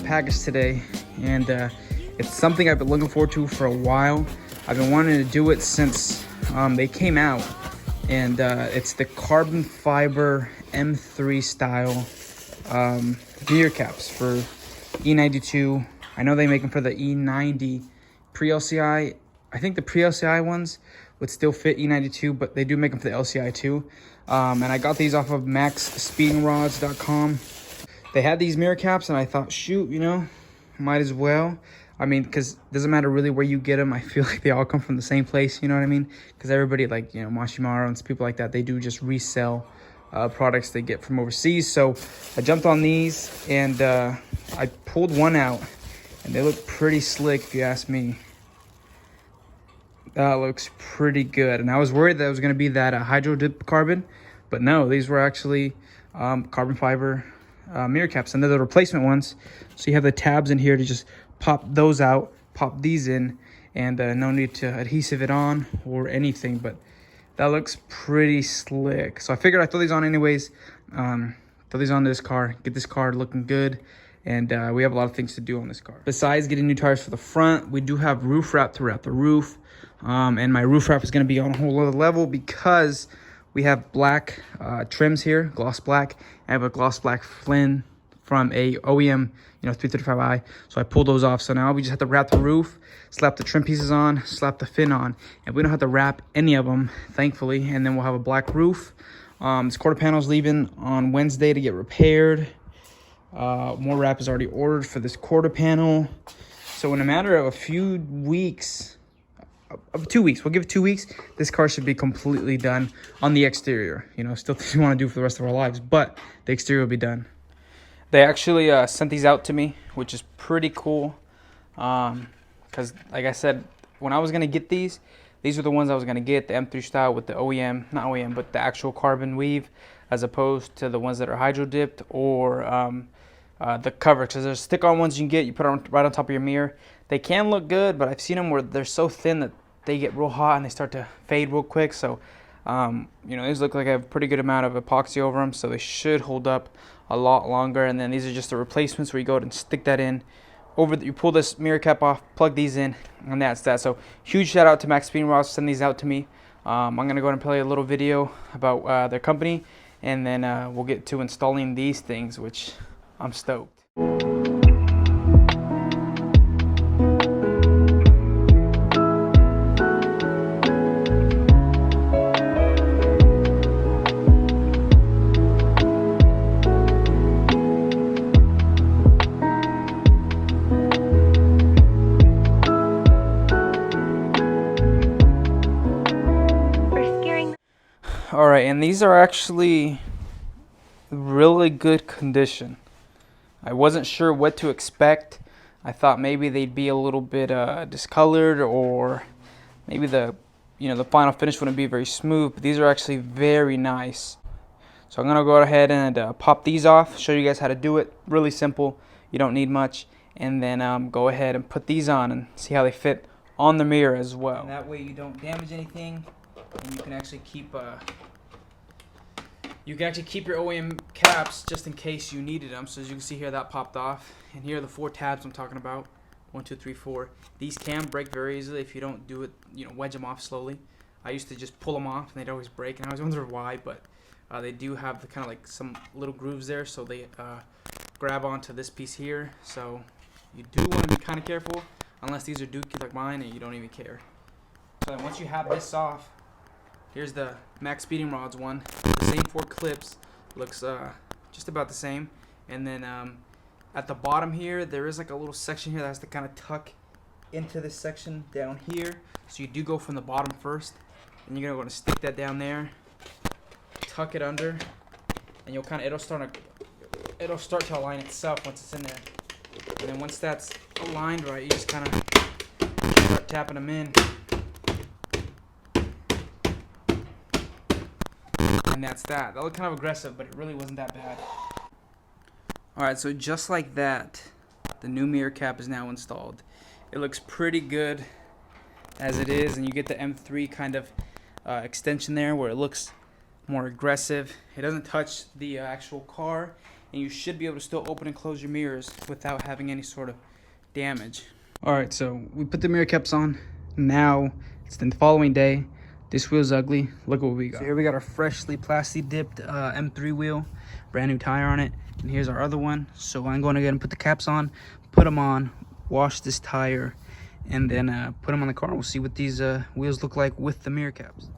package today, and it's something I've been looking forward to for a while. I've been wanting to do it since they came out, and it's the carbon fiber M3 style mirror caps for E92. I know they make them for the E90 pre-LCI. I think the pre-LCI ones would still fit E92, but they do make them for the LCI too. And I got these off of MaxpeedingRods.com. They had these mirror caps, and I thought, shoot, you know, might as well. I mean, because it doesn't matter really where you get them. I feel like they all come from the same place, you know what I mean? Because everybody, like, you know, Mashimaro and people like that, they do just resell products they get from overseas. So I jumped on these, and I pulled one out, and they look pretty slick if you ask me. That looks pretty good. And I was worried that it was going to be that hydro dip carbon, but no, these were actually carbon fiber mirror caps, and they're the replacement ones. So you have the tabs in here to just pop those out, pop these in, and no need to adhesive it on or anything, but that looks pretty slick. So I figured I'd throw these on anyways. Throw these on this car, get this car looking good, and we have a lot of things to do on this car. Besides getting new tires for the front, we do have roof wrap throughout the roof, and my roof wrap is going to be on a whole other level because we have black trims here, gloss black. I have a gloss black Flynn from a OEM, you know, 335i. So I pulled those off. So now we just have to wrap the roof, slap the trim pieces on, slap the fin on, and we don't have to wrap any of them, thankfully. And then we'll have a black roof. This quarter panel's leaving on Wednesday to get repaired. More wrap is already ordered for this quarter panel. So in a matter of a few weeks, of 2 weeks, we'll give it 2 weeks, this car should be completely done on the exterior. You know, still things we want to do for the rest of our lives, but the exterior will be done. They actually sent these out to me, which is pretty cool, because like I said, when I was going to get these were the ones I was going to get, the M3 style with the OEM, not OEM, but the actual carbon weave, as opposed to the ones that are hydro dipped or the cover, because there's stick-on ones you can get, you put them right on top of your mirror. They can look good, but I've seen them where they're so thin that they get real hot and they start to fade real quick. So you know, these look like I have a pretty good amount of epoxy over them, so they should hold up a lot longer. And then these are just the replacements where you go and stick that in over you pull this mirror cap off, plug these in, and that's that. So huge shout out to MaxpeedingRods, send these out to me. I'm gonna go ahead and play a little video about their company, and then we'll get to installing these things, which I'm stoked. All right, and these are actually really good condition. I wasn't sure what to expect. I thought maybe they'd be a little bit discolored, or maybe the final finish wouldn't be very smooth, but these are actually very nice. So I'm gonna go ahead and pop these off, show you guys how to do it. Really simple, you don't need much. And then go ahead and put these on and see how they fit on the mirror as well. And that way you don't damage anything, and you can actually keep your OEM caps just in case you needed them. So as you can see here, that popped off, and here are the 4 tabs I'm talking about. 1, 2, 3, 4. These can break very easily if you don't do it, you know, wedge them off slowly. I used to just pull them off, and they'd always break, and I always wondered why, but they do have the kind of like some little grooves there, so they grab onto this piece here. So you do want to be kind of careful, unless these are dookie like mine and you don't even care. So then once you have this off, here's the MaxpeedingRods one. The same 4 clips, looks just about the same. And then at the bottom here, there is like a little section here that has to kind of tuck into this section down here. So you do go from the bottom first, and you're gonna stick that down there, tuck it under, and you'll it'll start to align itself once it's in there. And then once that's aligned right, you just kind of start tapping them in. And that's that. That looked kind of aggressive, but it really wasn't that bad. Alright, so just like that, the new mirror cap is now installed. It looks pretty good as it is, and you get the M3 kind of extension there where it looks more aggressive. It doesn't touch the actual car, and you should be able to still open and close your mirrors without having any sort of damage. All right, so we put the mirror caps on. Now it's the following day. This wheel's ugly. Look what we got. So here we got our freshly plastic dipped M3 wheel, brand new tire on it. And here's our other one. So I'm going to go ahead and put the caps on, put them on, wash this tire, and then put them on the car. We'll see what these wheels look like with the mirror caps.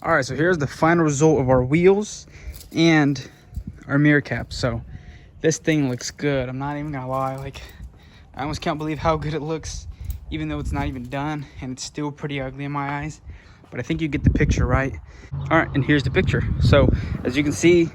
All right, so here's the final result of our wheels and our mirror caps. So this thing looks good. I'm not even gonna lie. Like, I almost can't believe how good it looks, even though it's not even done, and it's still pretty ugly in my eyes. But I think you get the picture, right? All right, and here's the picture. So as you can see,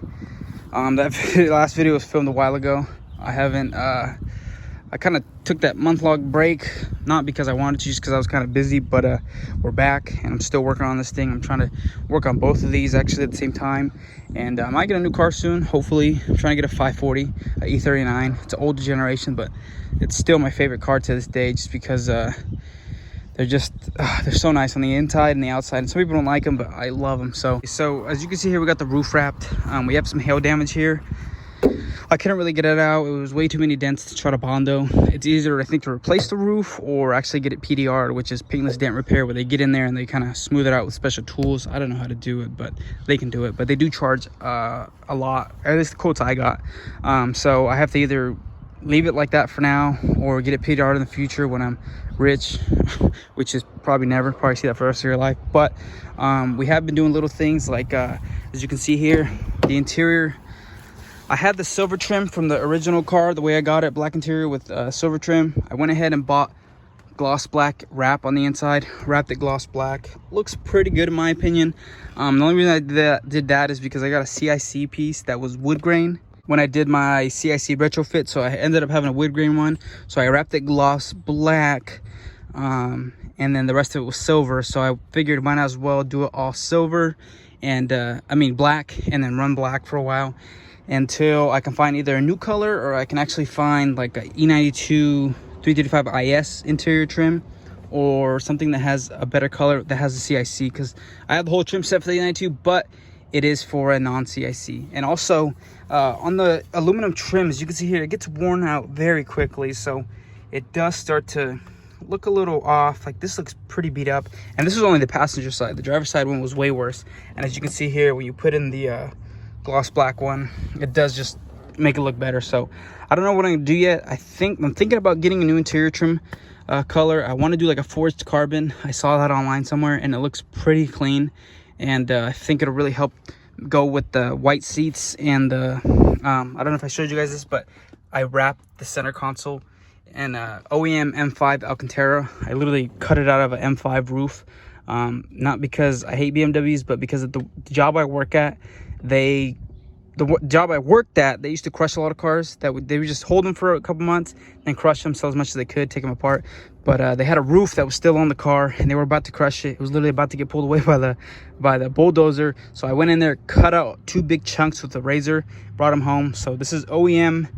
that last video was filmed a while ago. I haven't I kind of took that month-long break, not because I wanted to, just because I was kind of busy, but we're back, and I'm still working on this thing. I'm trying to work on both of these actually at the same time, and I might get a new car soon, hopefully. I'm trying to get a 540, a E39. It's an older generation, but it's still my favorite car to this day, just because they're so nice on the inside and the outside. And some people don't like them, but I love them. So as you can see here, we got the roof wrapped. We have some hail damage here. I couldn't really get it out. It was way too many dents to try to Bondo. It's easier, I think, to replace the roof or actually get it PDR'd, which is paintless dent repair, where they get in there and they kind of smooth it out with special tools. I don't know how to do it, but they can do it. But they do charge a lot, at least the quotes I got. So I have to either leave it like that for now or get it PDR'd in the future when I'm rich, which is probably never. Probably see that for the rest of your life. But we have been doing little things like, as you can see here, the interior. I had the silver trim from the original car, the way I got it, black interior with silver trim. I went ahead and bought gloss black wrap on the inside, wrapped it gloss black. Looks pretty good in my opinion. The only reason I did that is because I got a CIC piece that was wood grain when I did my CIC retrofit, so I ended up having a wood grain one. So I wrapped it gloss black, and then the rest of it was silver. So I figured might as well do it all silver, and black, and then run black for a while, until I can find either a new color or I can actually find like a E92 335 IS interior trim, or something that has a better color that has a CIC, because I have the whole trim set for the E92, but it is for a non-CIC. And also on the aluminum trims, you can see here, it gets worn out very quickly, so it does start to look a little off. Like, this looks pretty beat up, and this is only the passenger side. The driver's side one was way worse. And as you can see here, when you put in the gloss black one, it does just make it look better. So I don't know what I'm gonna do yet. I'm thinking about getting a new interior trim color. I want to do like a forged carbon. I saw that online somewhere, and it looks pretty clean, and I think it'll really help go with the white seats. And I don't know if I showed you guys this, but I wrapped the center console in OEM M5 Alcantara. I literally cut it out of an M5 roof, not because I hate BMWs, but because of the job I work at. The job I worked at, they used to crush a lot of cars. They would just hold them for a couple months and crush them, sell as much as they could, take them apart. But they had a roof that was still on the car, and they were about to crush it. It was literally about to get pulled away by the bulldozer. So I went in there, cut out 2 big chunks with a razor, brought them home. So this is OEM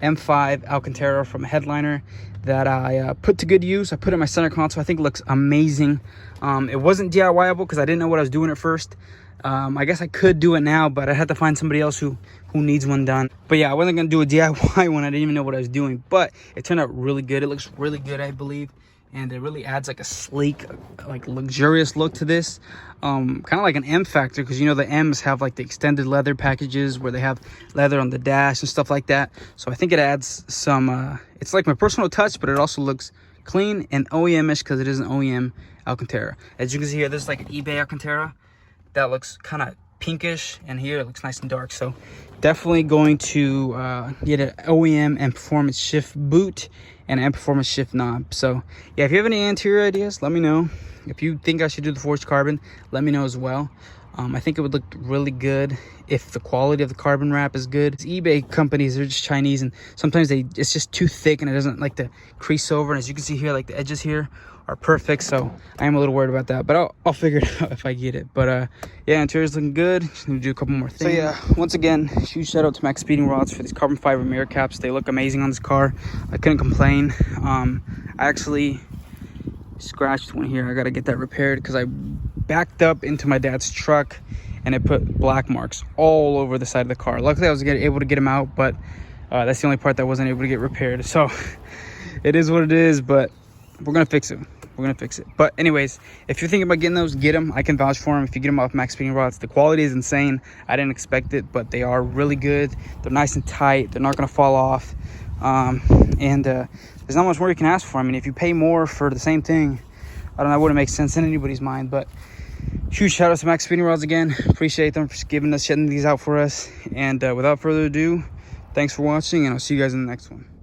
M5 Alcantara from a Headliner that I put to good use. I put it in my center console. I think it looks amazing. It wasn't DIYable because I didn't know what I was doing at first. I guess I could do it now, but I had to find somebody else who needs one done. But yeah, I wasn't gonna do a DIY one. I didn't even know what I was doing, but it turned out really good. It looks really good, I believe, and it really adds like a sleek, like luxurious look to this. Kind of like an M Factor, because you know the M's have like the extended leather packages where they have leather on the dash and stuff like that. So I think it adds some. It's like my personal touch, but it also looks clean and OEM-ish because it is an OEM Alcantara. As you can see here, this is like an eBay Alcantara that looks kind of pinkish, and here it looks nice and dark. So definitely going to get an OEM and performance shift boot and an performance shift knob. So yeah, if you have any interior ideas, let me know. If you think I should do the forged carbon, let me know as well. I think it would look really good if the quality of the carbon wrap is good. It's eBay companies, they're just Chinese, and sometimes it's just too thick and it doesn't like to crease over. And as you can see here, like the edges here are perfect, so I am a little worried about that, but I'll figure it out if I get it. But yeah, interior's looking good. Just need to do a couple more things. So yeah, once again, huge shout out to MaxpeedingRods for these carbon fiber mirror caps. They look amazing on this car. I couldn't complain. I actually scratched one here. I got to get that repaired because I backed up into my dad's truck and it put black marks all over the side of the car. Luckily I was able to get them out, but that's the only part that wasn't able to get repaired. So it is what it is, but we're gonna fix it. We're gonna fix it. But anyways, if you're thinking about getting those, get them. I can vouch for them. If you get them off MaxpeedingRods, the quality is insane. I didn't expect it, but they are really good. They're nice and tight. They're not gonna fall off. There's not much more you can ask for. I mean, if you pay more for the same thing, I don't know, it wouldn't make sense in anybody's mind. But huge shout out to MaxpeedingRods again. Appreciate them for giving us, shedding these out for us. And without further ado, thanks for watching, and I'll see you guys in the next one.